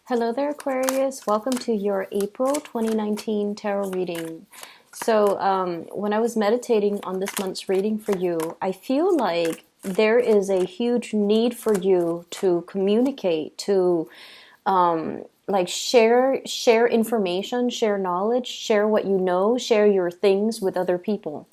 Hello there, Aquarius. Welcome to your April 2019 tarot reading. When I was meditating on this month's reading for you, I feel like there is a huge need for you to communicate, to share information, share knowledge, share what you know, share your things with other people.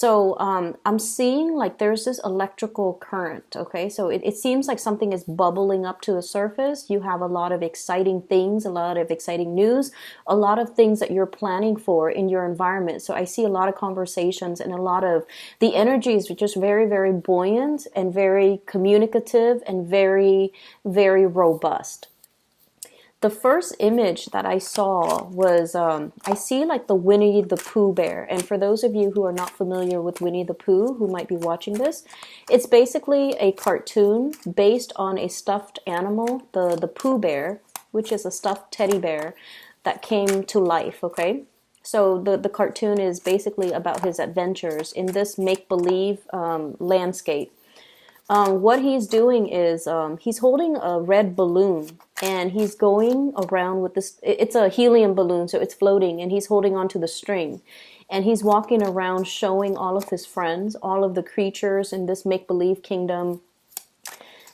I'm seeing like there's this electrical current, okay? So it seems like something is bubbling up to the surface. You have a lot of exciting things, a lot of exciting news, a lot of things that you're planning for in your environment. So I see a lot of conversations and a lot of the energy is just very, very buoyant and very communicative and very, very robust. The first image that I saw was, I see like the Winnie the Pooh bear. And for those of you who are not familiar with Winnie the Pooh, who might be watching this, it's basically a cartoon based on a stuffed animal, the Pooh bear, which is a stuffed teddy bear that came to life, okay? So the cartoon is basically about his adventures in this make-believe landscape. What he's doing is he's holding a red balloon and he's going around with this. It's a helium balloon, so it's floating, and he's holding onto the string. And he's walking around showing all of his friends, all of the creatures in this make-believe kingdom.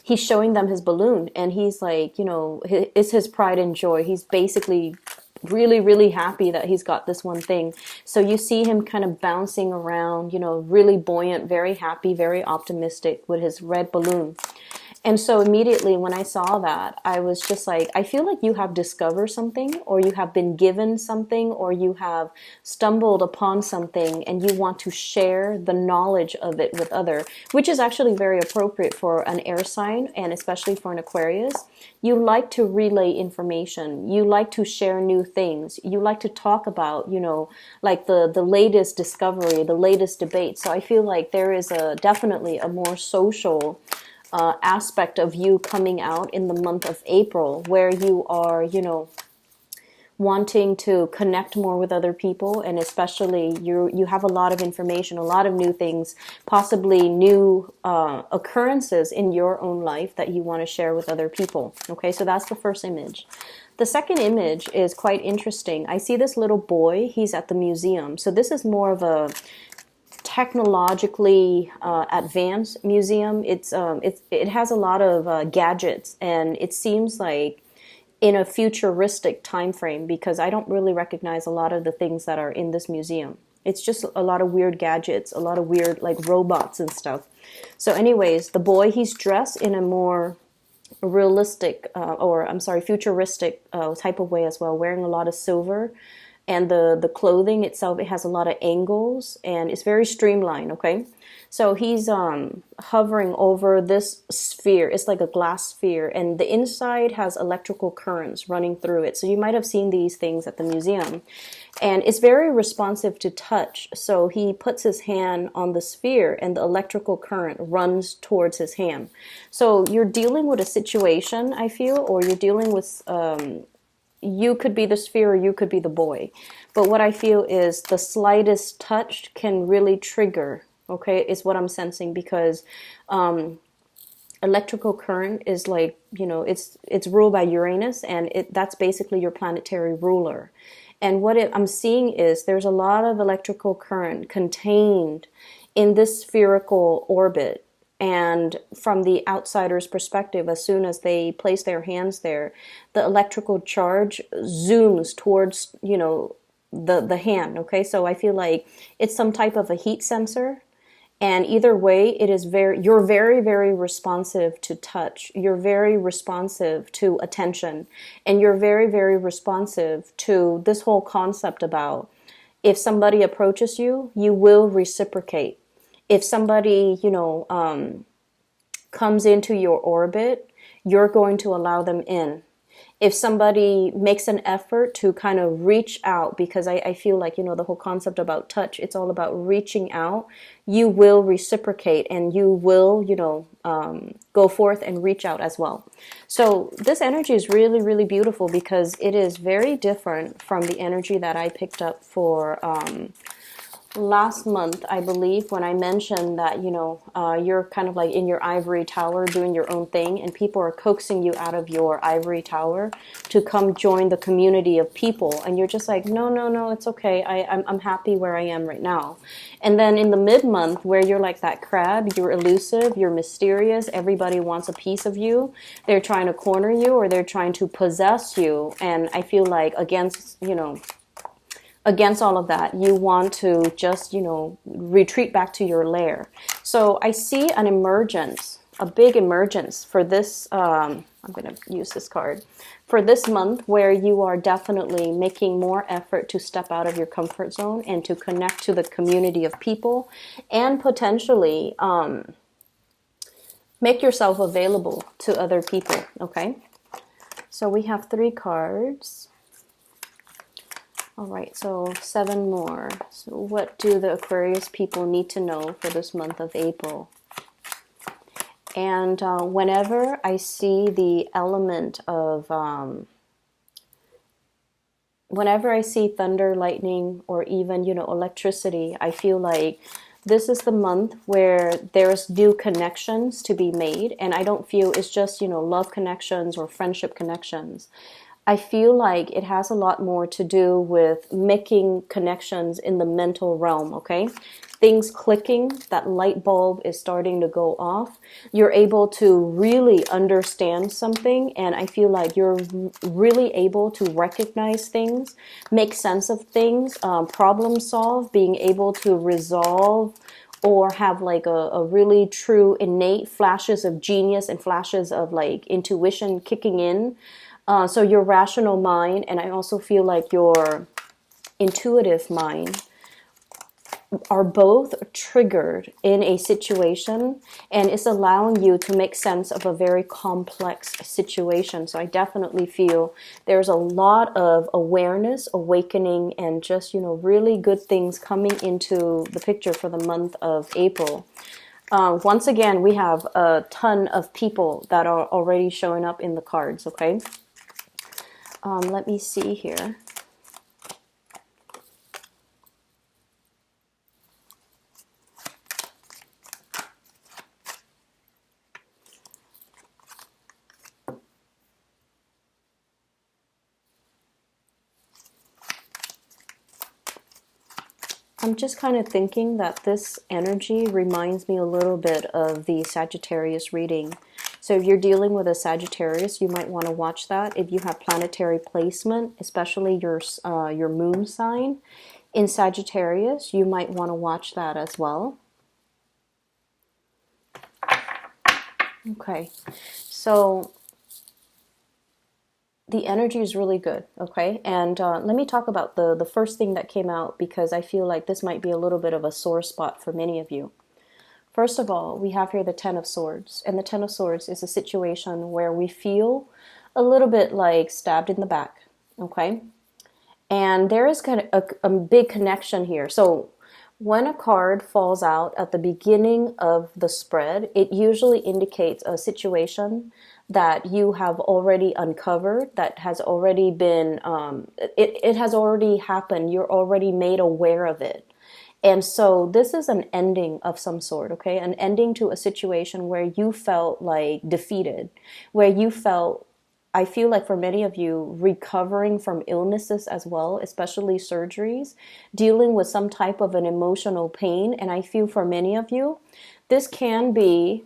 He's showing them his balloon, and he's like, it's his pride and joy. He's basically really, really happy that he's got this one thing. So you see him kind of bouncing around, really buoyant, very happy, very optimistic with his red balloon. And so immediately when I saw that, I was just like, I feel like you have discovered something, or you have been given something, or you have stumbled upon something and you want to share the knowledge of it with other, which is actually very appropriate for an air sign and especially for an Aquarius. You like to relay information. You like to share new things. You like to talk about, like the latest discovery, the latest debate. So I feel like there is definitely a more social aspect of you coming out in the month of April, where you are, wanting to connect more with other people, and especially you have a lot of information, a lot of new things, possibly new occurrences in your own life that you want to share with other people. Okay, so that's the first image. The second image is quite interesting. I see this little boy. He's at the museum. So this is more of a technologically advanced museum. It has a lot of gadgets, and it seems like in a futuristic time frame, because I don't really recognize a lot of the things that are in this museum. It's just a lot of weird gadgets, a lot of weird like robots and stuff. So anyways, the boy, he's dressed in a more realistic futuristic type of way as well, wearing a lot of silver. And the clothing itself, it has a lot of angles, and it's very streamlined, okay? So he's hovering over this sphere. It's like a glass sphere, and the inside has electrical currents running through it. So you might have seen these things at the museum. And it's very responsive to touch. So he puts his hand on the sphere, and the electrical current runs towards his hand. So you're dealing with a situation, I feel, or you're dealing with... you could be the sphere or you could be the boy. But what I feel is the slightest touch can really trigger, okay, is what I'm sensing, because electrical current is like, it's ruled by Uranus, and that's basically your planetary ruler. And what I'm seeing is there's a lot of electrical current contained in this spherical orbit. And from the outsider's perspective, as soon as they place their hands there, the electrical charge zooms towards, the hand, okay? So I feel like it's some type of a heat sensor. And either way, you're very, very responsive to touch. You're very responsive to attention. And you're very, very responsive to this whole concept about if somebody approaches you, you will reciprocate. If somebody, comes into your orbit, you're going to allow them in. If somebody makes an effort to kind of reach out, because I feel like, the whole concept about touch, it's all about reaching out, you will reciprocate, and you will, go forth and reach out as well. So this energy is really, really beautiful, because it is very different from the energy that I picked up for last month, I believe, when I mentioned that, you're kind of like in your ivory tower doing your own thing, and people are coaxing you out of your ivory tower to come join the community of people, and you're just like, no, no, no, it's okay. I'm happy where I am right now. And then in the mid-month, where you're like that crab, you're elusive, you're mysterious, everybody wants a piece of you. They're trying to corner you, or they're trying to possess you. And I feel like against all of that, you want to just, retreat back to your lair. So I see an emergence, a big emergence for this. I'm going to use this card for this month, where you are definitely making more effort to step out of your comfort zone and to connect to the community of people, and potentially make yourself available to other people. Okay. So we have 3 cards. All right, so 7 more. So what do the Aquarius people need to know for this month of April? And whenever I see the element of, whenever I see thunder, lightning, or even, electricity, I feel like this is the month where there's new connections to be made. And I don't feel it's just, love connections or friendship connections. I feel like it has a lot more to do with making connections in the mental realm, okay? Things clicking, that light bulb is starting to go off. You're able to really understand something, and I feel like you're really able to recognize things, make sense of things, problem solve, being able to resolve, or have like a really true innate flashes of genius and flashes of like intuition kicking in. So your rational mind, and I also feel like your intuitive mind, are both triggered in a situation, and it's allowing you to make sense of a very complex situation. So I definitely feel there's a lot of awareness, awakening, and just, really good things coming into the picture for the month of April. Once again, we have a ton of people that are already showing up in the cards, okay? Let me see here. I'm just kind of thinking that this energy reminds me a little bit of the Sagittarius reading. So if you're dealing with a Sagittarius, you might want to watch that. If you have planetary placement, especially your moon sign in Sagittarius, you might want to watch that as well. Okay, so the energy is really good, okay? And let me talk about the first thing that came out, because I feel like this might be a little bit of a sore spot for many of you. First of all, we have here the Ten of Swords. And the Ten of Swords is a situation where we feel a little bit like stabbed in the back, okay? And there is kind of a big connection here. So when a card falls out at the beginning of the spread, it usually indicates a situation that you have already uncovered, that has already been, it has already happened. You're already made aware of it. And so this is an ending of some sort, okay? An ending to a situation where you felt like defeated, where you felt, I feel like for many of you, recovering from illnesses as well, especially surgeries, dealing with some type of an emotional pain. And I feel for many of you, this can be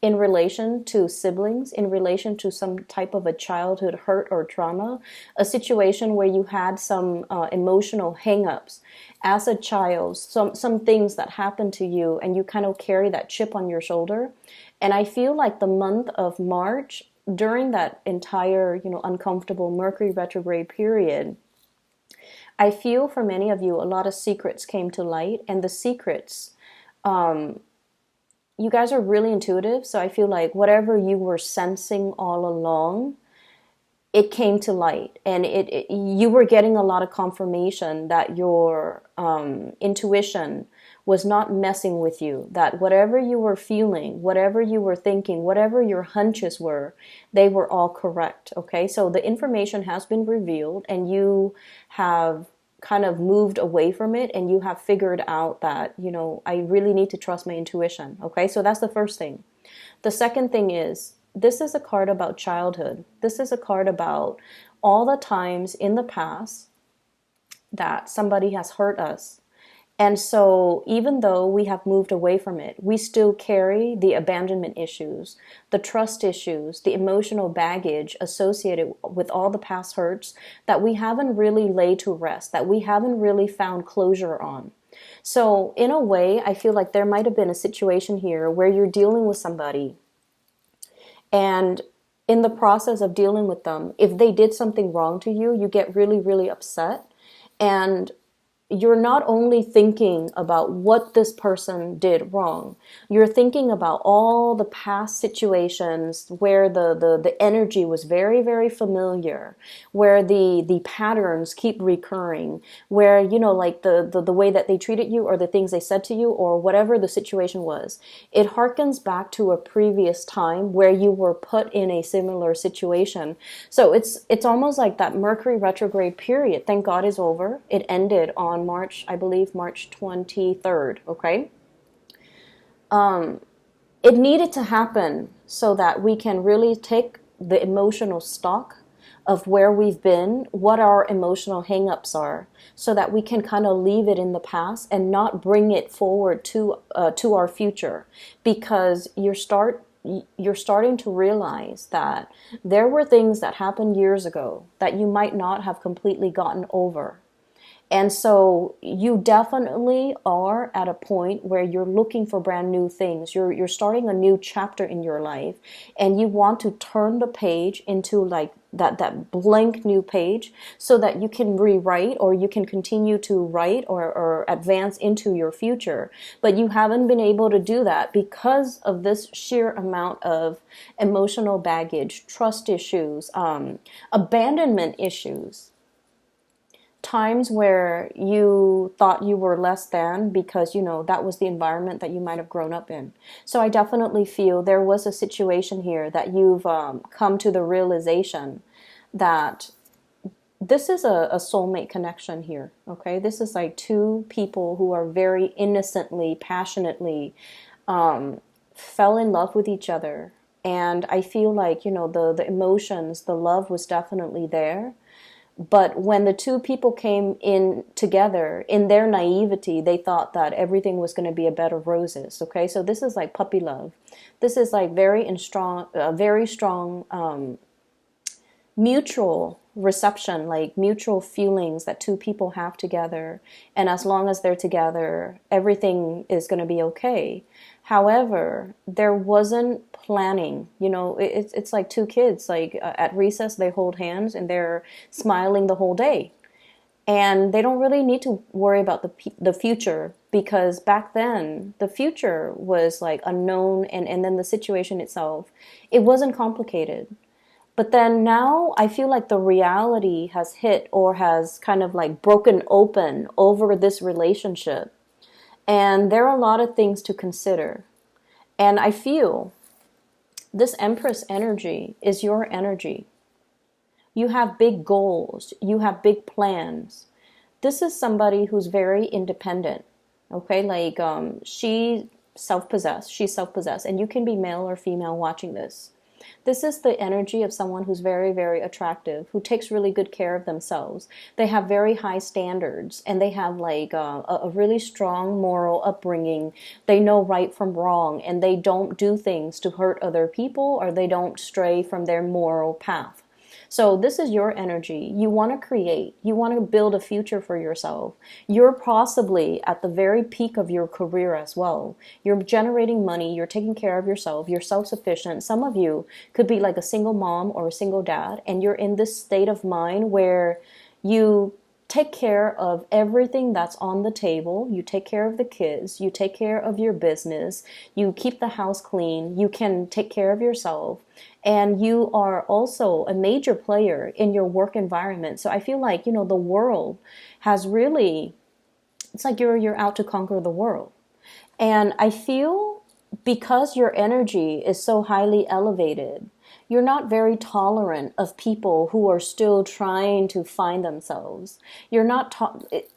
in relation to siblings, in relation to some type of a childhood hurt or trauma, a situation where you had some emotional hang-ups as a child, some things that happened to you, and you kind of carry that chip on your shoulder. And I feel like the month of March, during that entire, uncomfortable Mercury retrograde period, I feel for many of you, a lot of secrets came to light, and the secrets, you guys are really intuitive, so I feel like whatever you were sensing all along, it came to light, and you were getting a lot of confirmation that your intuition was not messing with you, that whatever you were feeling, whatever you were thinking, whatever your hunches were, they were all correct, okay? So the information has been revealed, and you have kind of moved away from it and you have figured out that, I really need to trust my intuition. Okay, so that's the first thing. The second thing is, this is a card about childhood. This is a card about all the times in the past that somebody has hurt us. And so even though we have moved away from it, we still carry the abandonment issues, the trust issues, the emotional baggage associated with all the past hurts that we haven't really laid to rest, that we haven't really found closure on. So in a way, I feel like there might have been a situation here where you're dealing with somebody, and in the process of dealing with them, if they did something wrong to you, you get really, really upset. And you're not only thinking about what this person did wrong, you're thinking about all the past situations where the energy was very, very familiar, where the patterns keep recurring, where, like the way that they treated you or the things they said to you or whatever the situation was. It harkens back to a previous time where you were put in a similar situation. So it's almost like that Mercury retrograde period, thank God, is over. It ended on March 23rd, okay? It needed to happen so that we can really take the emotional stock of where we've been, what our emotional hangups are, so that we can kind of leave it in the past and not bring it forward to our future. Because you're starting to realize that there were things that happened years ago that you might not have completely gotten over. And so you definitely are at a point where you're looking for brand new things. You're starting a new chapter in your life, and you want to turn the page into like that blank new page so that you can rewrite, or you can continue to write or advance into your future. But you haven't been able to do that because of this sheer amount of emotional baggage, trust issues, abandonment issues. Times where you thought you were less than because, that was the environment that you might have grown up in. So I definitely feel there was a situation here that you've come to the realization that this is a soulmate connection here, okay? This is like two people who are very innocently, passionately fell in love with each other. And I feel like, the emotions, the love was definitely there. But when the two people came in together, in their naivety, they thought that everything was going to be a bed of roses. Okay, so this is like puppy love. This is like very strong mutual reception, like mutual feelings that two people have together. And as long as they're together, everything is going to be okay. However, there wasn't planning. It's like two kids, like at recess, they hold hands and they're smiling the whole day. And they don't really need to worry about the future, because back then the future was like unknown, and then the situation itself, it wasn't complicated. But then now I feel like the reality has hit, or has kind of like broken open over this relationship. And there are a lot of things to consider. And I feel this Empress energy is your energy. You have big goals. You have big plans. This is somebody who's very independent. Okay, like she's self-possessed, and you can be male or female watching this. This is the energy of someone who's very, very attractive, who takes really good care of themselves. They have very high standards, and they have like a really strong moral upbringing. They know right from wrong, and they don't do things to hurt other people, or they don't stray from their moral path. So this is your energy. You want to create. You want to build a future for yourself. You're possibly at the very peak of your career as well. You're generating money. You're taking care of yourself. You're self-sufficient. Some of you could be like a single mom or a single dad, and you're in this state of mind where you take care of everything that's on the table. You take care of the kids. You take care of your business. You keep the house clean. You can take care of yourself. And you are also a major player in your work environment. So I feel like, the world has really, it's like you're out to conquer the world. And I feel because your energy is so highly elevated, You're not very tolerant of people who are still trying to find themselves. You're not,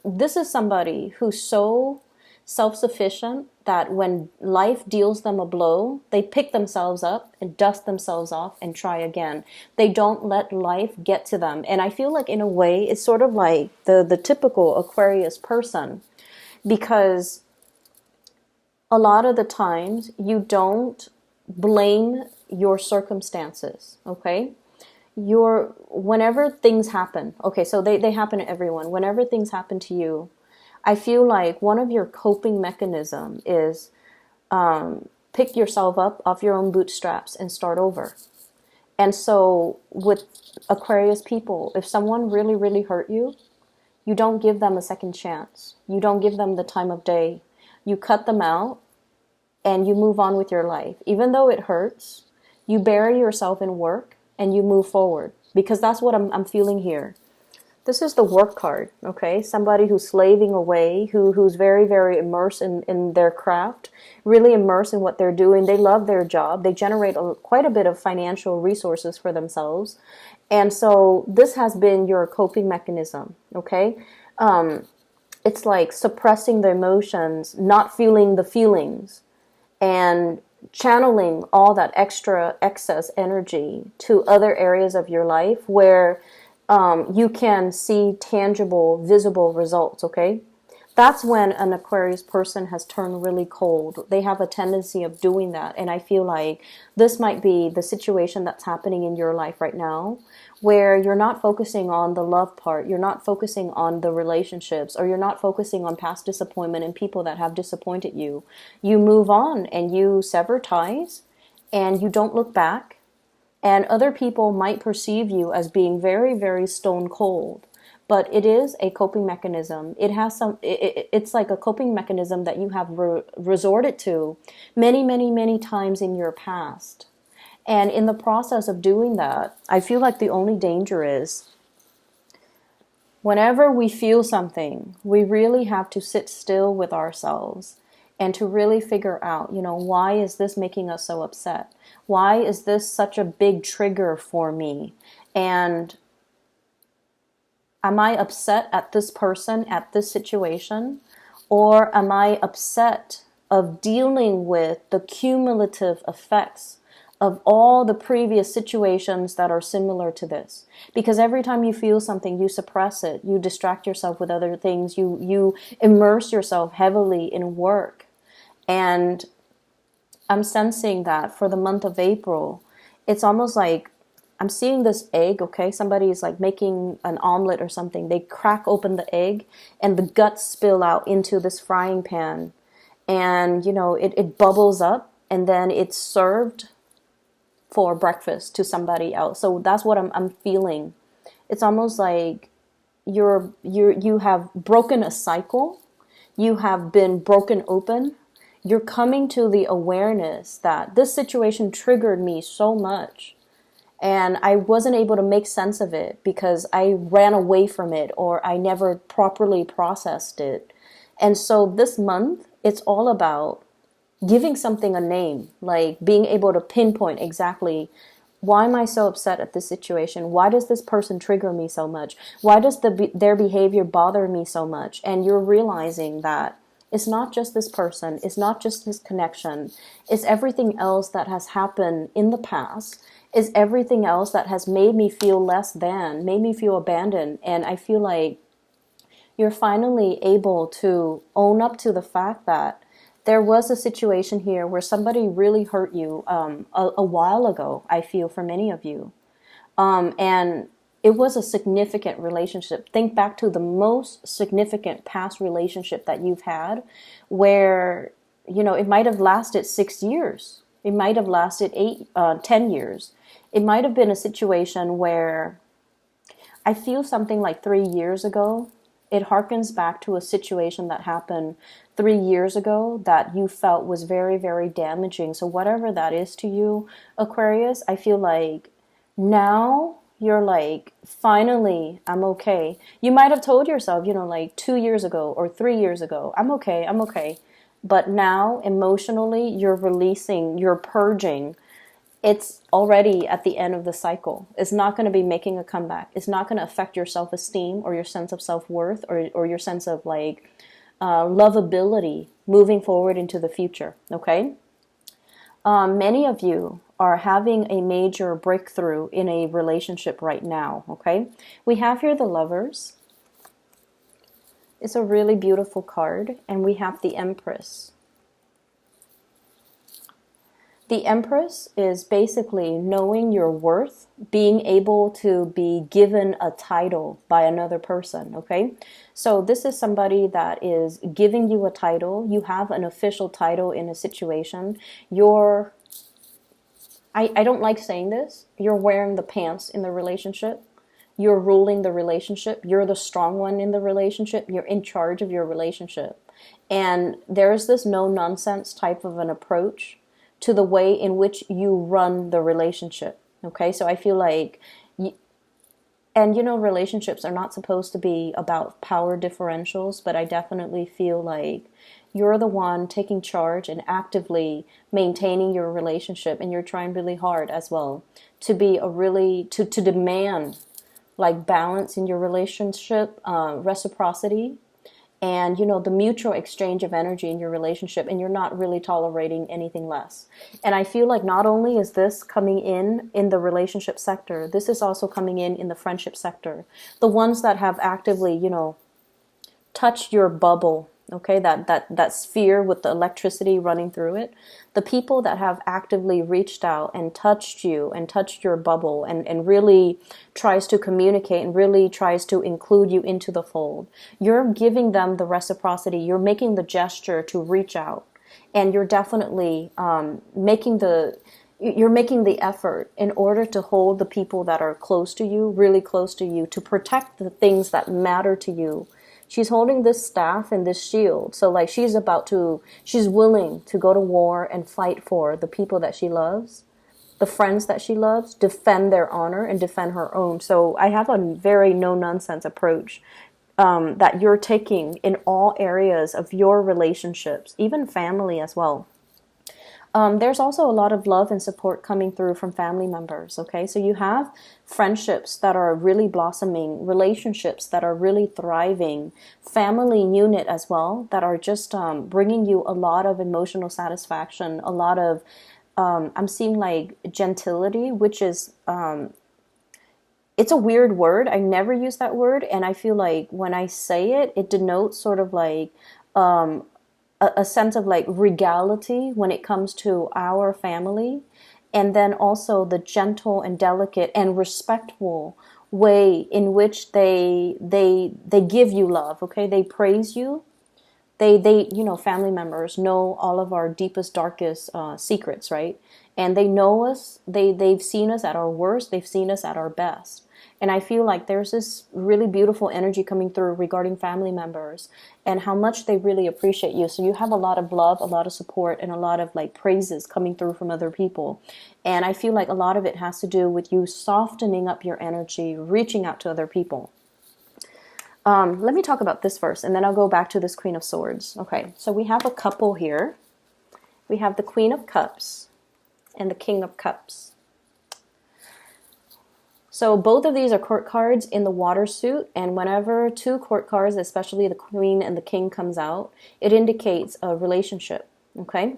this is somebody who's so self-sufficient that when life deals them a blow, they pick themselves up and dust themselves off and try again. They don't let life get to them. And I feel like in a way, it's sort of like the typical Aquarius person, because a lot of the times you don't blame your circumstances, okay? Whenever things happen, okay, so they happen to everyone. Whenever things happen to you, I feel like one of your coping mechanism is pick yourself up off your own bootstraps and start over. And so with Aquarius people, if someone really, really hurt you, you don't give them a second chance. You don't give them the time of day. You cut them out and you move on with your life. Even though it hurts, you bury yourself in work and you move forward, because that's what I'm feeling here. This is the work card, okay? Somebody who's slaving away, who's very, very immersed in their craft, really immersed in what they're doing. They love their job. They generate quite a bit of financial resources for themselves. And so this has been your coping mechanism, okay? It's like suppressing the emotions, not feeling the feelings, and channeling all that extra excess energy to other areas of your life where you can see tangible, visible results, okay? That's when an Aquarius person has turned really cold. They have a tendency of doing that. And I feel like this might be the situation that's happening in your life right now, where you're not focusing on the love part, you're not focusing on the relationships, or you're not focusing on past disappointment and people that have disappointed you. You move on and you sever ties and you don't look back. And other people might perceive you as being very, very stone cold. But it is a coping mechanism. It has it's like a coping mechanism that you have resorted to many, many, many times in your past. And in the process of doing that, I feel like the only danger is whenever we feel something, we really have to sit still with ourselves and to really figure out, why is this making us so upset? Why is this such a big trigger for me? And am I upset at this person, at this situation? Or am I upset of dealing with the cumulative effects of all the previous situations that are similar to this? Because every time you feel something, you suppress it. You distract yourself with other things. You immerse yourself heavily in work. And I'm sensing that for the month of April, it's almost like I'm seeing this egg, okay? Somebody is like making an omelet or something. They crack open the egg and the guts spill out into this frying pan. And, it bubbles up and then it's served for breakfast to somebody else. So that's what I'm feeling. It's almost like you have broken a cycle. You have been broken open. You're coming to the awareness that this situation triggered me so much and I wasn't able to make sense of it because I ran away from it or I never properly processed it. And so this month, it's all about giving something a name, like being able to pinpoint exactly, why am I so upset at this situation? Why does this person trigger me so much? Why does their behavior bother me so much? And you're realizing that it's not just this person. It's not just this connection. It's everything else that has happened in the past. It's everything else that has made me feel less than, made me feel abandoned. And I feel like you're finally able to own up to the fact that there was a situation here where somebody really hurt you a while ago, I feel, for many of you. And it was a significant relationship. Think back to the most significant past relationship that you've had where, it might have lasted 6 years. It might have lasted 10 years. It might have been a situation where I feel something like 3 years ago. It harkens back to a situation that happened 3 years ago that you felt was very, very damaging. So whatever that is to you, Aquarius, I feel like now you're like, finally, I'm okay. You might have told yourself, like 2 years ago or 3 years ago, I'm okay. But now, emotionally, you're releasing, you're purging. it's already at the end of the cycle. It's not going to be making a comeback. It's not going to affect your self-esteem or your sense of self-worth or your sense of like lovability moving forward into the future. Okay. Many of you are having a major breakthrough in a relationship right now. Okay. We have here the Lovers. It's a really beautiful card, and we have the Empress. The Empress is basically knowing your worth, being able to be given a title by another person, okay? So this is somebody that is giving you a title. You have an official title in a situation. I don't like saying this, you're wearing the pants in the relationship. You're ruling the relationship. You're the strong one in the relationship. You're in charge of your relationship. And there's this no-nonsense type of an approach to the way in which you run the relationship. Okay, so I feel like, and you know, relationships are not supposed to be about power differentials, but I definitely feel like you're the one taking charge and actively maintaining your relationship, and you're trying really hard as well to be to demand like balance in your relationship, reciprocity, and you know, the mutual exchange of energy in your relationship, and you're not really tolerating anything less. And I feel like not only is this coming in the relationship sector, this is also coming in the friendship sector. The ones that have actively, you know, touched your bubble, okay, that sphere with the electricity running through it. The people that have actively reached out and touched you and touched your bubble and really tries to communicate and really tries to include you into the fold. You're giving them the reciprocity. You're making the gesture to reach out. And you're definitely making the effort in order to hold the people that are close to you, really close to you, to protect the things that matter to you. She's holding this staff and this shield. So like she's willing to go to war and fight for the people that she loves, the friends that she loves, defend their honor and defend her own. So I have a very no-nonsense approach that you're taking in all areas of your relationships, even family as well. There's also a lot of love and support coming through from family members, okay? So you have friendships that are really blossoming, relationships that are really thriving, family unit as well, that are just bringing you a lot of emotional satisfaction, a lot of, I'm seeing like gentility, which is, it's a weird word. I never use that word, and I feel like when I say it, it denotes sort of like, a sense of like regality when it comes to our family, and then also the gentle and delicate and respectful way in which they give you love. Okay, they praise you. They you know, family members know all of our deepest, darkest secrets, right? And they know us. They've seen us at our worst. They've seen us at our best. And I feel like there's this really beautiful energy coming through regarding family members and how much they really appreciate you. So you have a lot of love, a lot of support, and a lot of like praises coming through from other people. And I feel like a lot of it has to do with you softening up your energy, reaching out to other people. Let me talk about this first, and then I'll go back to this Queen of Swords. Okay, so we have a couple here. We have the Queen of Cups and the King of Cups. So both of these are court cards in the water suit, and whenever two court cards, especially the Queen and the King, comes out, it indicates a relationship, okay?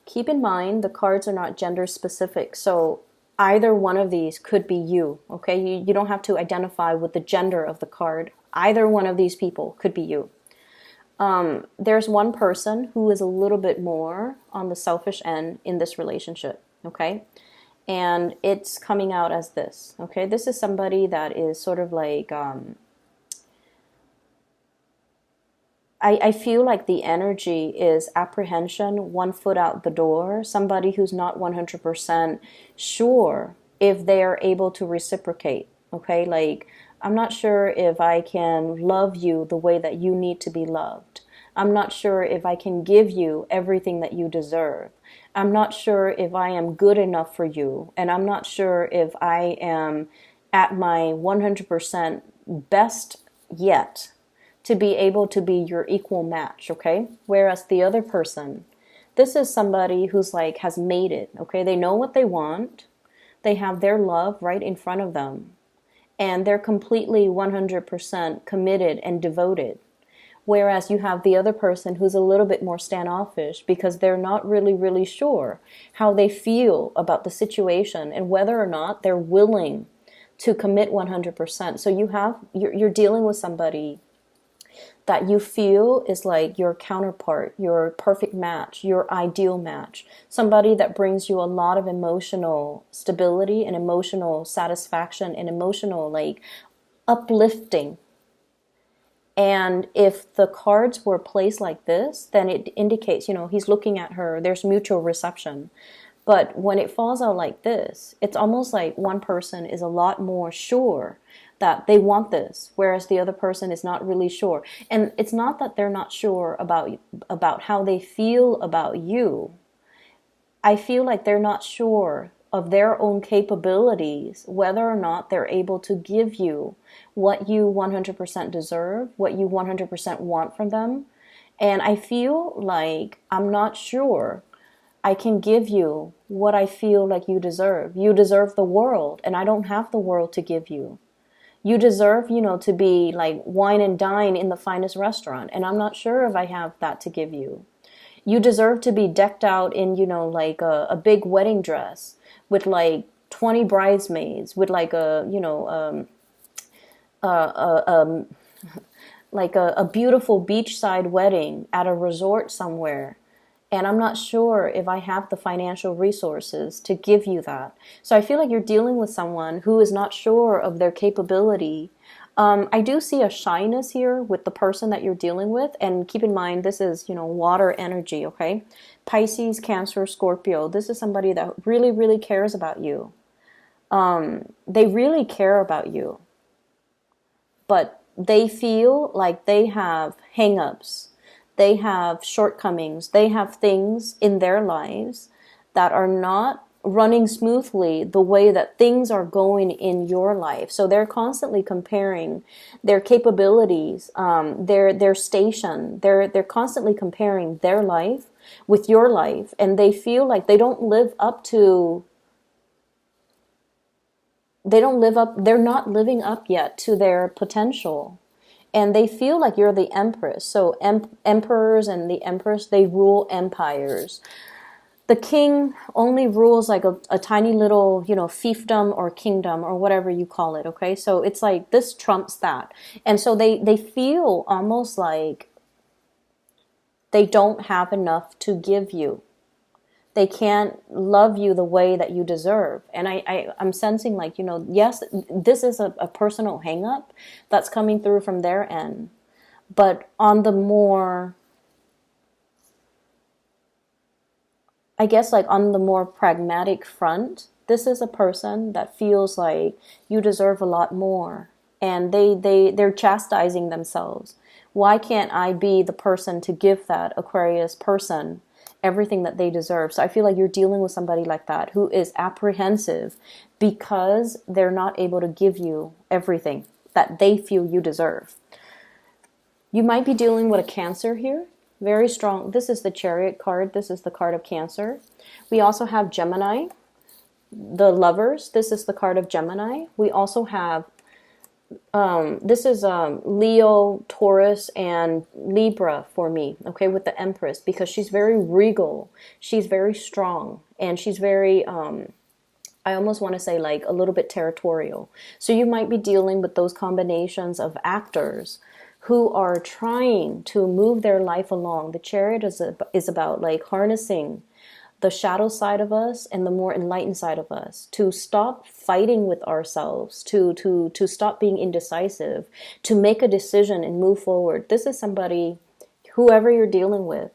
Keep in mind, the cards are not gender specific, so either one of these could be you, okay? You don't have to identify with the gender of the card. Either one of these people could be you. There's one person who is a little bit more on the selfish end in this relationship, okay? And it's coming out as this, okay? This is somebody that is sort of like, I feel like the energy is apprehension, one foot out the door, somebody who's not 100% sure if they are able to reciprocate, okay? Like, I'm not sure if I can love you the way that you need to be loved. I'm not sure if I can give you everything that you deserve. I'm not sure if I am good enough for you. And I'm not sure if I am at my 100% best yet to be able to be your equal match, okay? Whereas the other person, this is somebody who's like has made it, okay? They know what they want. They have their love right in front of them. And they're completely 100% committed and devoted. Whereas you have the other person who's a little bit more standoffish because they're not really sure how they feel about the situation and whether or not they're willing to commit 100%. So you're dealing with somebody that you feel is like your counterpart, your perfect match, your ideal match. Somebody that brings you a lot of emotional stability and emotional satisfaction and emotional like uplifting. And if the cards were placed like this, then it indicates, he's looking at her, there's mutual reception. But when it falls out like this, it's almost like one person is a lot more sure that they want this, whereas the other person is not really sure. And it's not that they're not sure about how they feel about you. I feel like they're not sure of their own capabilities, whether or not they're able to give you what you 100% deserve, what you 100% want from them. And I feel like I'm not sure I can give you what I feel like you deserve. You deserve the world, and I don't have the world to give you. You deserve, to be like wine and dine in the finest restaurant, and I'm not sure if I have that to give you. You deserve to be decked out in, like a big wedding dress with like 20 bridesmaids, with like a beautiful beachside wedding at a resort somewhere. And I'm not sure if I have the financial resources to give you that. So I feel like you're dealing with someone who is not sure of their capability. I do see a shyness here with the person that you're dealing with. And keep in mind, this is, water energy, okay? Pisces, Cancer, Scorpio. This is somebody that really cares about you. They really care about you. But they feel like they have hang-ups. They have shortcomings. They have things in their lives that are not running smoothly the way that things are going in your life. So they're constantly comparing their capabilities, their station. They're constantly comparing their life with your life, and they feel like they're not living up yet to their potential. And they feel like you're the empress. So emperors and the empress, they rule empires. The king only rules like a tiny little, fiefdom or kingdom or whatever you call it, okay? So it's like this trumps that. And so they feel almost like they don't have enough to give you. They can't love you the way that you deserve. And I'm sensing like, yes, this is a personal hang-up that's coming through from their end. But on the more, I guess like on the more pragmatic front, this is a person that feels like you deserve a lot more. And they're chastising themselves. Why can't I be the person to give that Aquarius person everything that they deserve? So I feel like you're dealing with somebody like that who is apprehensive because they're not able to give you everything that they feel you deserve. You might be dealing with a Cancer here. Very strong. This is the Chariot card. This is the card of Cancer. We also have Gemini, the Lovers. This is the card of Gemini. We also have this is Leo, Taurus, and Libra for me, okay, with the Empress, because she's very regal, she's very strong, and she's very, I almost want to say like a little bit territorial. So you might be dealing with those combinations of actors who are trying to move their life along. The Chariot is about like harnessing the shadow side of us and the more enlightened side of us, to stop fighting with ourselves, to stop being indecisive, to make a decision and move forward. This is somebody, whoever you're dealing with,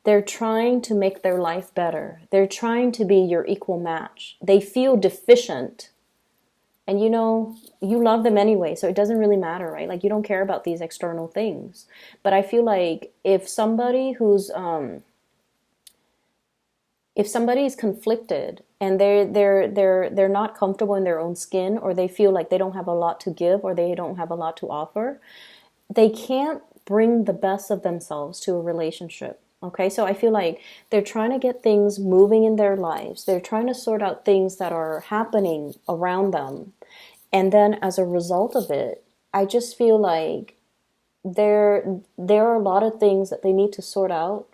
they're trying to make their life better. They're trying to be your equal match. They feel deficient. And you love them anyway, so it doesn't really matter, right? Like you don't care about these external things. But I feel like if somebody is conflicted and they're not comfortable in their own skin, or they feel like they don't have a lot to give, or they don't have a lot to offer, they can't bring the best of themselves to a relationship. Okay, so I feel like they're trying to get things moving in their lives. They're trying to sort out things that are happening around them. And then as a result of it, I just feel like there are a lot of things that they need to sort out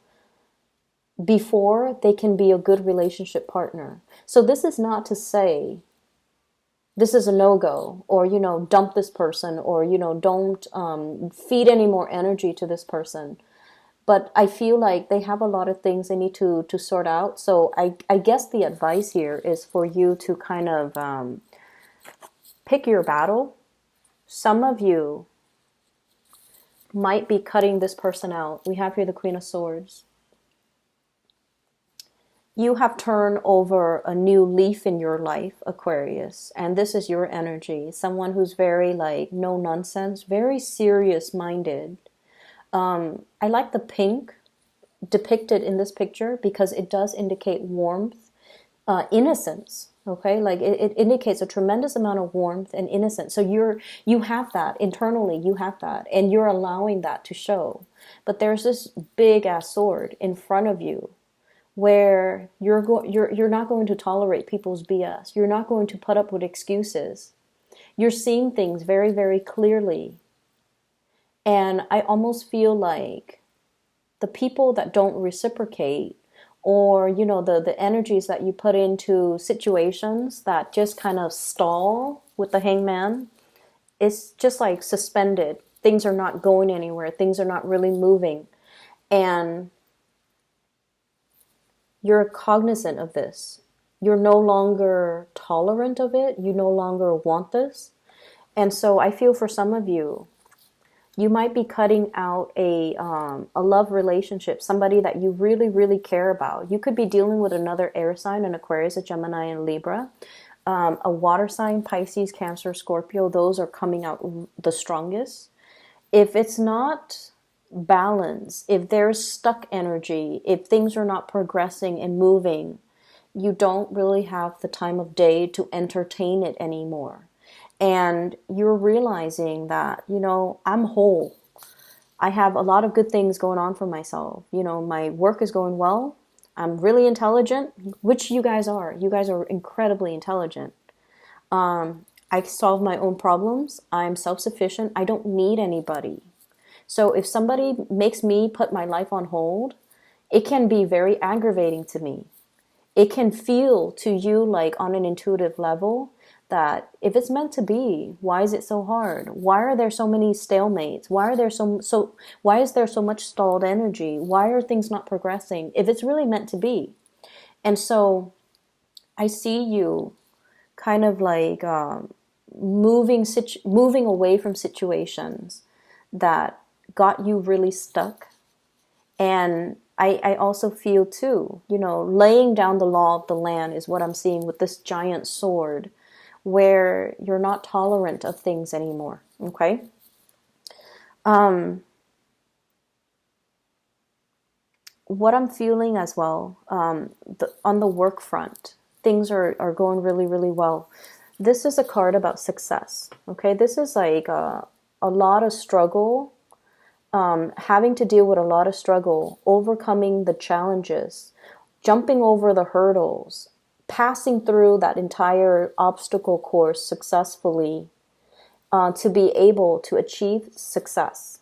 before they can be a good relationship partner. So this is not to say this is a no-go, or, dump this person, or, don't feed any more energy to this person. But I feel like they have a lot of things they need to sort out. So I guess the advice here is for you to kind of pick your battle. Some of you might be cutting this person out. We have here the Queen of Swords. You have turned over a new leaf in your life, Aquarius, and this is your energy. Someone who's very no nonsense, very serious minded. I like the pink depicted in this picture because it does indicate warmth, innocence. Okay, it indicates a tremendous amount of warmth and innocence. So you have that internally, you have that, and you're allowing that to show. But there's this big ass sword in front of you, where you're not going to tolerate people's BS. You're not going to put up with excuses. You're seeing things very, very clearly. And I almost feel like the people that don't reciprocate, or, the energies that you put into situations that just kind of stall with the hangman, it's just like suspended. Things are not going anywhere. Things are not really moving. And you're cognizant of this. You're no longer tolerant of it. You no longer want this. And so I feel for some of you, you might be cutting out a love relationship, somebody that you really, really care about. You could be dealing with another air sign, an Aquarius, a Gemini, and Libra. A water sign, Pisces, Cancer, Scorpio, those are coming out the strongest. If it's not balance, if there's stuck energy, if things are not progressing and moving, you don't really have the time of day to entertain it anymore. And you're realizing that, I'm whole. I have a lot of good things going on for myself. My work is going well. I'm really intelligent, which you guys are. You guys are incredibly intelligent. I solve my own problems. I'm self-sufficient. I don't need anybody. So if somebody makes me put my life on hold, it can be very aggravating to me. It can feel to you like on an intuitive level that if it's meant to be, why is it so hard? Why are there so many stalemates? Why is there so much stalled energy? Why are things not progressing? If it's really meant to be. And so I see you kind of like moving away from situations that got you really stuck. And I also feel too, laying down the law of the land is what I'm seeing with this giant sword, where you're not tolerant of things anymore. Okay. What I'm feeling as well, on the work front, things are going really, really well. This is a card about success. Okay. This is like a lot of struggle, having to deal with a lot of struggle, overcoming the challenges, jumping over the hurdles, passing through that entire obstacle course successfully, to be able to achieve success.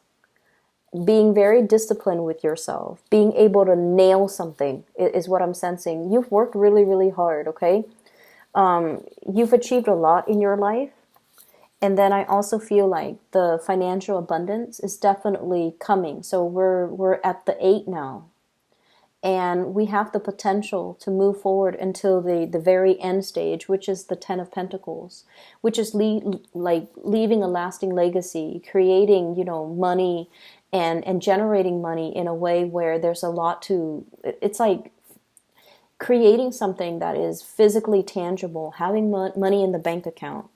Being very disciplined with yourself, being able to nail something is what I'm sensing. You've worked really, really hard, okay? You've achieved a lot in your life. And then I also feel like the financial abundance is definitely coming. So we're at the 8 now. And we have the potential to move forward until the very end stage, which is the 10 of Pentacles, which is leaving a lasting legacy, creating, money and generating money in a way where there's a lot to, it's like creating something that is physically tangible, having money in the bank account,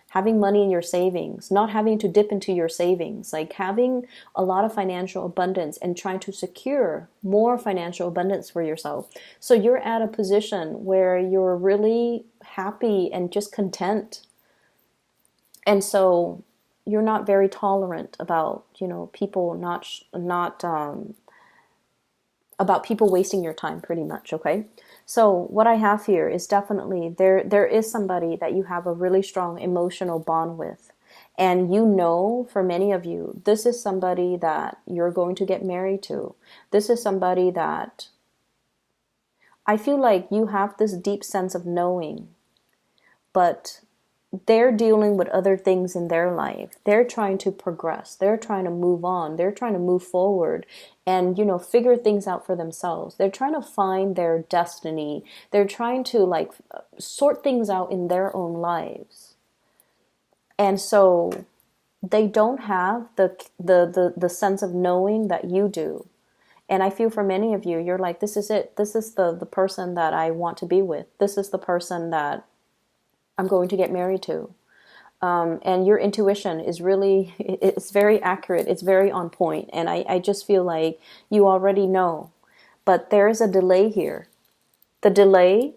having money in your savings, not having to dip into your savings, like having a lot of financial abundance and trying to secure more financial abundance for yourself. So you're at a position where you're really happy and just content. And so you're not very tolerant about, people not about people wasting your time, pretty much. Okay. So what I have here is definitely there is somebody that you have a really strong emotional bond with. And for many of you, this is somebody that you're going to get married to. This is somebody that I feel like you have this deep sense of knowing, but they're dealing with other things in their life. They're trying to progress. They're trying to move on. They're trying to move forward and, figure things out for themselves. They're trying to find their destiny. They're trying to sort things out in their own lives. And so they don't have the sense of knowing that you do. And I feel for many of you, you're like, this is it. This is the person that I want to be with. This is the person that I'm going to get married to. And your intuition is really, it's very accurate. It's very on point. And I just feel like you already know. But there is a delay here. The delay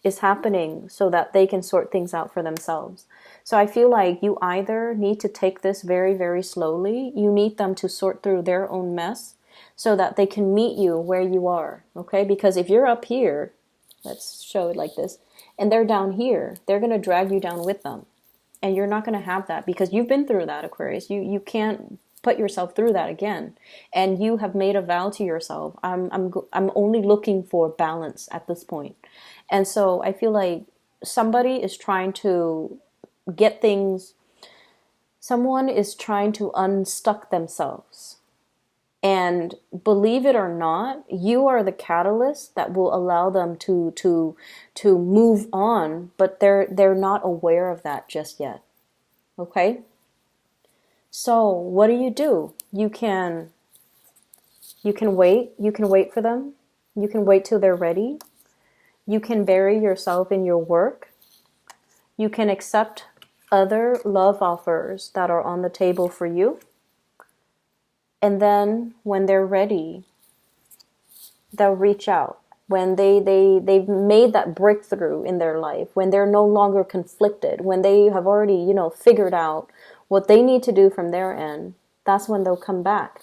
is happening so that they can sort things out for themselves. So I feel like you either need to take this very, very slowly. You need them to sort through their own mess so that they can meet you where you are. Okay? Because if you're up here, let's show it like this, and they're down here, they're going to drag you down with them. And you're not going to have that because you've been through that, Aquarius. You can't put yourself through that again. And you have made a vow to yourself. I'm only looking for balance at this point. And so I feel like somebody is trying to get things, someone is trying to unstuck themselves. And believe it or not, you are the catalyst that will allow them to move on, but they're not aware of that just yet. Okay? So what do? You can wait. You can wait for them. You can wait till they're ready. You can bury yourself in your work. You can accept other love offers that are on the table for you. And then when they're ready, they'll reach out. When they've made that breakthrough in their life, when they're no longer conflicted, when they have already, figured out what they need to do from their end, that's when they'll come back.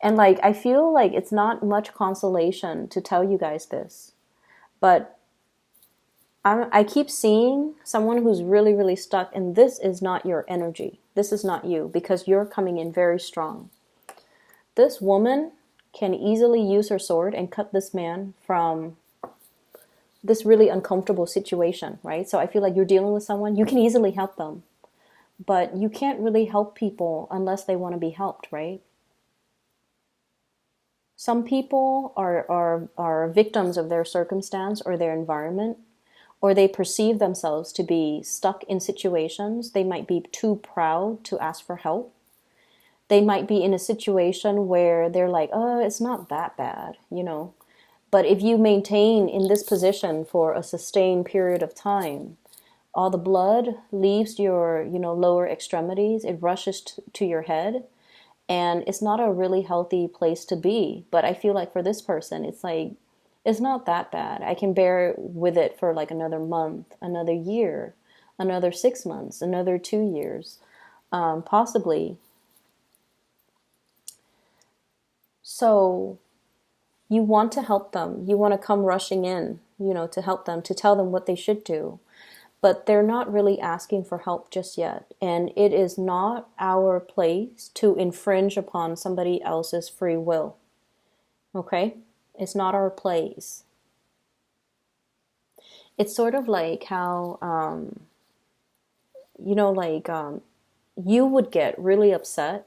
And I feel like it's not much consolation to tell you guys this, but I keep seeing someone who's really, really stuck, and this is not your energy. This is not you, because you're coming in very strong. This woman can easily use her sword and cut this man from this really uncomfortable situation, right? So I feel like you're dealing with someone, you can easily help them, but you can't really help people unless they want to be helped, right? Some people are victims of their circumstance or their environment, or they perceive themselves to be stuck in situations. They might be too proud to ask for help. They might be in a situation where they're like, oh, it's not that bad, But if you maintain in this position for a sustained period of time, all the blood leaves your, lower extremities. It rushes to your head. And it's not a really healthy place to be. But I feel like for this person, it's like, it's not that bad. I can bear with it for another month, another year, another 6 months, another 2 years, possibly. So you want to help them. You want to come rushing in, to help them, to tell them what they should do. But they're not really asking for help just yet. And it is not our place to infringe upon somebody else's free will. Okay? It's not our place. It's sort of like how, you would get really upset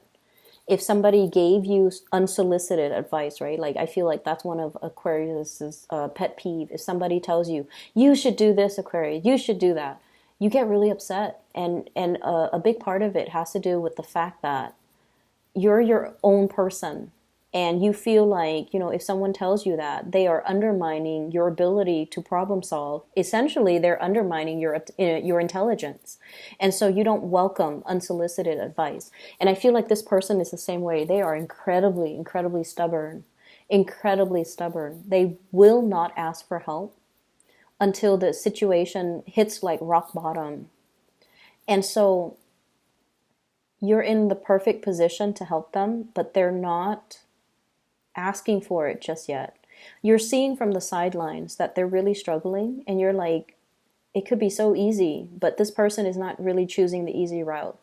if somebody gave you unsolicited advice, right? I feel like that's one of Aquarius's pet peeve. If somebody tells you, you should do this, Aquarius, you should do that, you get really upset. And a big part of it has to do with the fact that you're your own person. And you feel like, if someone tells you that, they are undermining your ability to problem solve. Essentially, they're undermining your intelligence. And so you don't welcome unsolicited advice. And I feel like this person is the same way. They are incredibly, incredibly stubborn. Incredibly stubborn. They will not ask for help until the situation hits like rock bottom. And so you're in the perfect position to help them, but they're not asking for it just yet. You're seeing from the sidelines that they're really struggling, and you're like, it could be so easy, but this person is not really choosing the easy route.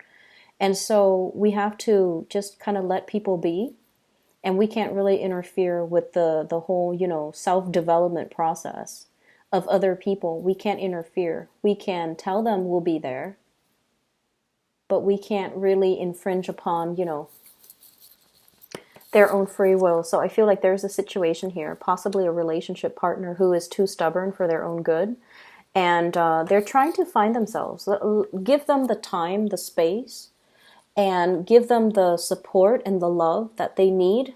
And so we have to just kind of let people be, and we can't really interfere with the whole, self-development process of other people. We can't interfere. We can tell them we'll be there, but we can't really infringe upon, their own free will. So I feel like there's a situation here, possibly a relationship partner who is too stubborn for their own good. And they're trying to find themselves. Give them the time, the space, and give them the support and the love that they need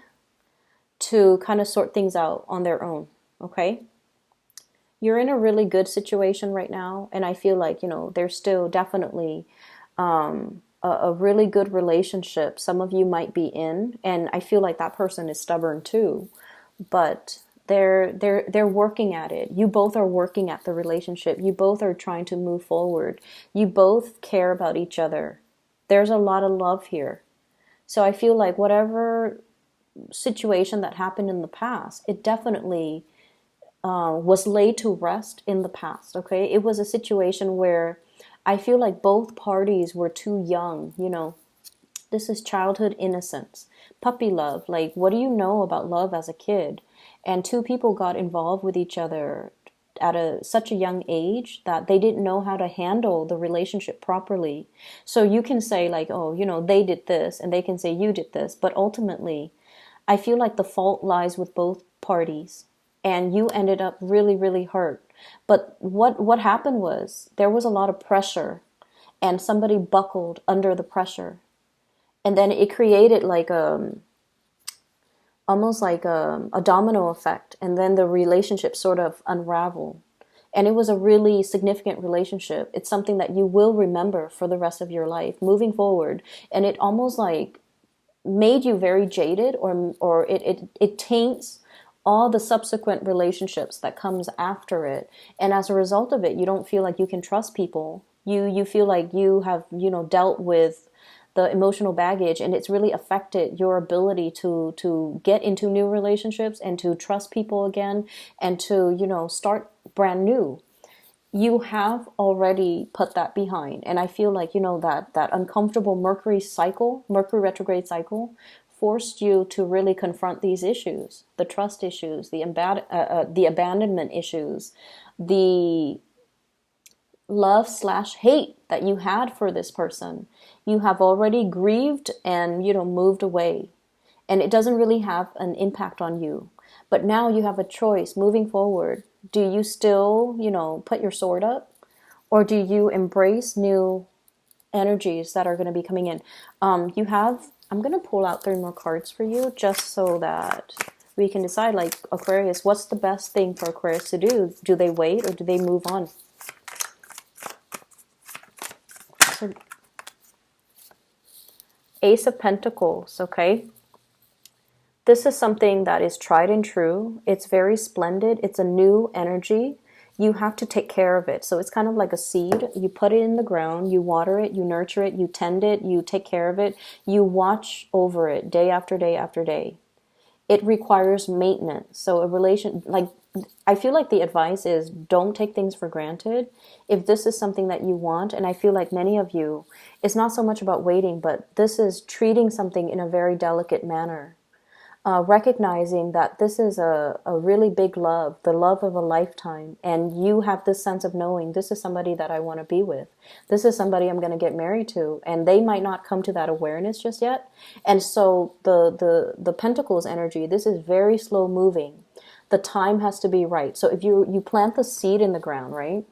to kind of sort things out on their own. Okay? You're in a really good situation right now. And I feel like, there's still definitely a really good relationship some of you might be in, and I feel like that person is stubborn too, but they're working at it. You both are working at the relationship. You both are trying to move forward. You both care about each other. There's a lot of love here. So I feel like whatever situation that happened in the past, it definitely was laid to rest in the past. Okay, it was a situation where I feel like both parties were too young. This is childhood innocence, puppy love. Like, what do you know about love as a kid? And two people got involved with each other at such a young age that they didn't know how to handle the relationship properly. So you can say like, oh, they did this, and they can say you did this. But ultimately, I feel like the fault lies with both parties. And you ended up really, really hurt. But what happened was there was a lot of pressure, and somebody buckled under the pressure. And then it created like almost like a domino effect. And then the relationship sort of unraveled. And it was a really significant relationship. It's something that you will remember for the rest of your life moving forward. And it almost like made you very jaded, or it taints all the subsequent relationships that comes after it. And as a result of it, you don't feel like you can trust people. You feel like you have, dealt with the emotional baggage, and it's really affected your ability to get into new relationships and to trust people again, and to, start brand new. You have already put that behind. And I feel like, that uncomfortable Mercury retrograde cycle forced you to really confront these issues, the trust issues, the abandonment issues, the love/hate that you had for this person. You have already grieved and, moved away. And it doesn't really have an impact on you. But now you have a choice moving forward. Do you still, put your sword up? Or do you embrace new energies that are going to be coming in? I'm going to pull out 3 more cards for you just so that we can decide, like, Aquarius, what's the best thing for Aquarius to do? Do they wait or do they move on? So, Ace of Pentacles, okay? This is something that is tried and true. It's very splendid. It's a new energy. You have to take care of it. So it's kind of like a seed. You put it in the ground, you water it, you nurture it, you tend it, you take care of it, you watch over it day after day after day. It requires maintenance. So I feel like the advice is don't take things for granted. If this is something that you want, and I feel like many of you, it's not so much about waiting, but this is treating something in a very delicate manner. Recognizing that this is a really big love, the love of a lifetime, and you have this sense of knowing this is somebody that I want to be with. This is somebody I'm going to get married to, and they might not come to that awareness just yet. And so the Pentacles energy, this is very slow moving. The time has to be right. So if you plant the seed in the ground, right?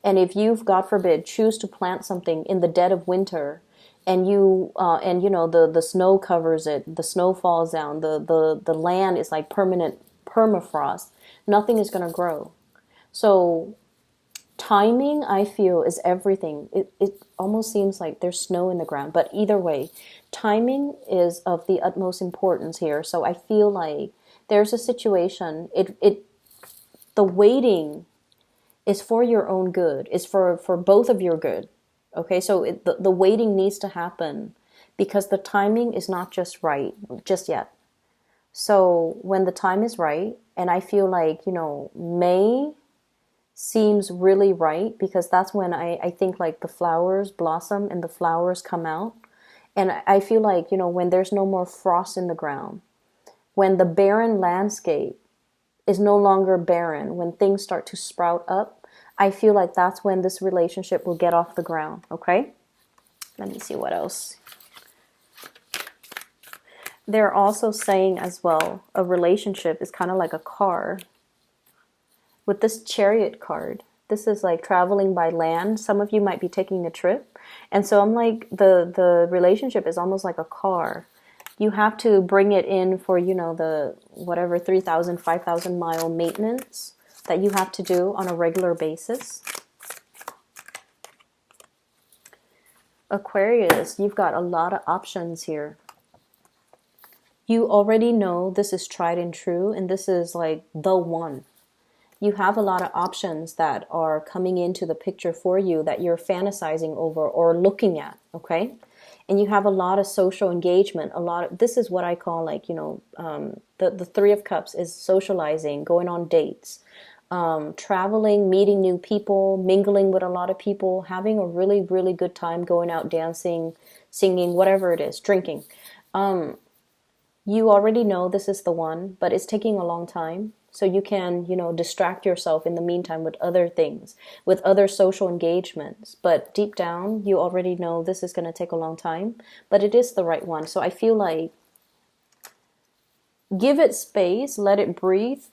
And if you've, God forbid, choose to plant something in the dead of winter, and the snow covers it, the snow falls down, the land is like permanent permafrost, nothing is going to grow. So timing, I feel, is everything. It almost seems like there's snow in the ground, but either way, timing is of the utmost importance here. So I feel like there's a situation, the waiting is for your own good, is for both of your good. Okay, so the waiting needs to happen because the timing is not just right just yet. So when the time is right, and I feel like, May seems really right, because that's when I think like the flowers blossom and the flowers come out. And I feel like, when there's no more frost in the ground, when the barren landscape is no longer barren, when things start to sprout up, I feel like that's when this relationship will get off the ground, okay? Let me see what else. They're also saying as well, a relationship is kind of like a car. With this Chariot card, this is like traveling by land. Some of you might be taking a trip. And so I'm like, the relationship is almost like a car. You have to bring it in for, the whatever 3,000, 5,000 mile maintenance that you have to do on a regular basis. Aquarius, you've got a lot of options here. You already know this is tried and true, and this is like the one. You have a lot of options that are coming into the picture for you that you're fantasizing over or looking at, okay? And you have a lot of social engagement, this is what I call like, the Three of Cups is socializing, going on dates, traveling, meeting new people, mingling with a lot of people, having a really, really good time, going out dancing, singing, whatever it is, drinking. You already know this is the one, but it's taking a long time. So you can, distract yourself in the meantime with other things, with other social engagements. But deep down, you already know this is going to take a long time, but it is the right one. So I feel like give it space, let it breathe.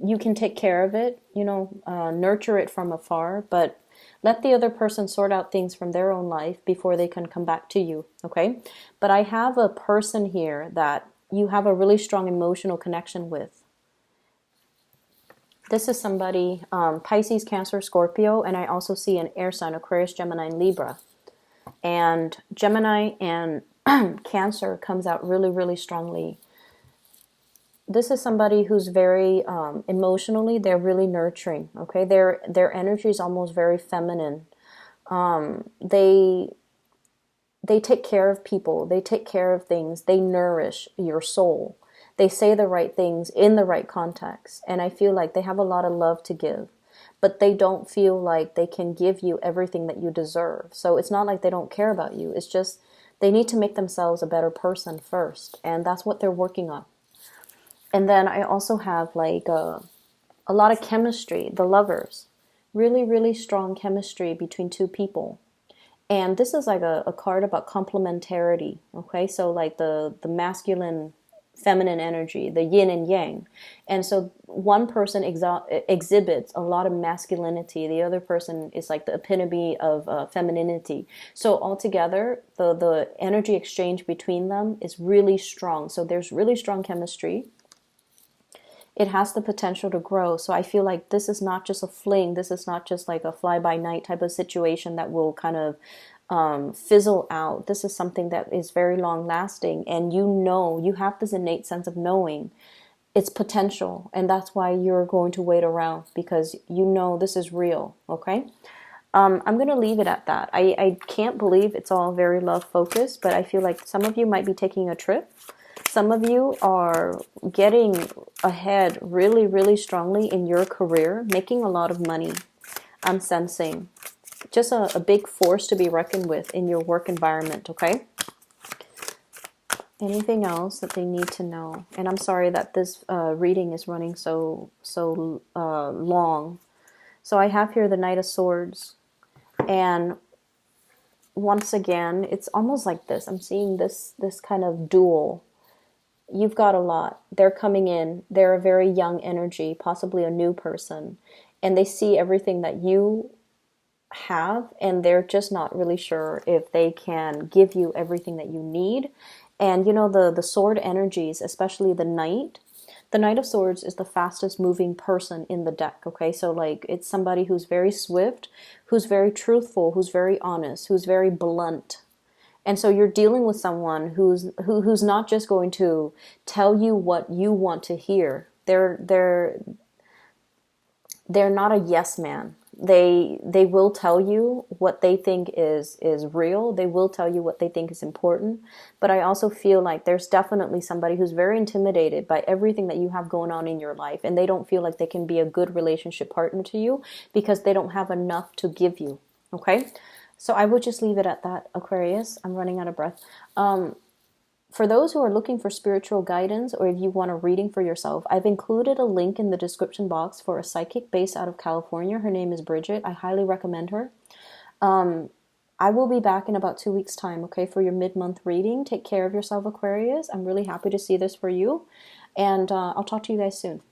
You can take care of it, nurture it from afar, but let the other person sort out things from their own life before they can come back to you, okay? But I have a person here that you have a really strong emotional connection with. This is somebody, Pisces, Cancer, Scorpio, and I also see an air sign, Aquarius, Gemini, and Libra. And Gemini and Cancer comes out really, really strongly. This is somebody who's very, emotionally, they're really nurturing, okay? Their energy is almost very feminine. They take care of people. They take care of things. They nourish your soul. They say the right things in the right context. And I feel like they have a lot of love to give, but they don't feel like they can give you everything that you deserve. So it's not like they don't care about you. It's just they need to make themselves a better person first. And that's what they're working on. And then I also have like a lot of chemistry, the lovers. Really, really strong chemistry between two people. And this is like a card about complementarity, okay? So like the masculine, feminine energy, the yin and yang. And so one person exhibits a lot of masculinity. The other person is like the epitome of femininity. So altogether, the energy exchange between them is really strong. So there's really strong chemistry. It has the potential to grow. So I feel like this is not just a fling. This is not just like a fly-by-night type of situation that will kind of fizzle out. This is something that is very long-lasting. And you have this innate sense of knowing its potential. And that's why you're going to wait around, because you know this is real, okay? I'm going to leave it at that. I can't believe it's all very love-focused, but I feel like some of you might be taking a trip. Some of you are getting ahead really, really strongly in your career, making a lot of money. I'm sensing just a big force to be reckoned with in your work environment, okay? Anything else that they need to know? And I'm sorry that this reading is running so long. So I have here the Knight of Swords. And once again, it's almost like this. I'm seeing this kind of duel. You've got a lot. They're coming in. They're a very young energy, possibly a new person. And they see everything that you have, and they're just not really sure if they can give you everything that you need. And the sword energies, especially the Knight of Swords is the fastest moving person in the deck, okay? So like it's somebody who's very swift, who's very truthful, who's very honest, who's very blunt. And so you're dealing with someone who's not just going to tell you what you want to hear. They're not a yes man. They will tell you what they think is real. They will tell you what they think is important. But I also feel like there's definitely somebody who's very intimidated by everything that you have going on in your life, and they don't feel like they can be a good relationship partner to you because they don't have enough to give you. Okay? So I would just leave it at that, Aquarius. I'm running out of breath. For those who are looking for spiritual guidance, or if you want a reading for yourself, I've included a link in the description box for a psychic based out of California. Her name is Bridget. I highly recommend her. I will be back in about 2 weeks' time, okay, for your mid-month reading. Take care of yourself, Aquarius. I'm really happy to see this for you. And I'll talk to you guys soon.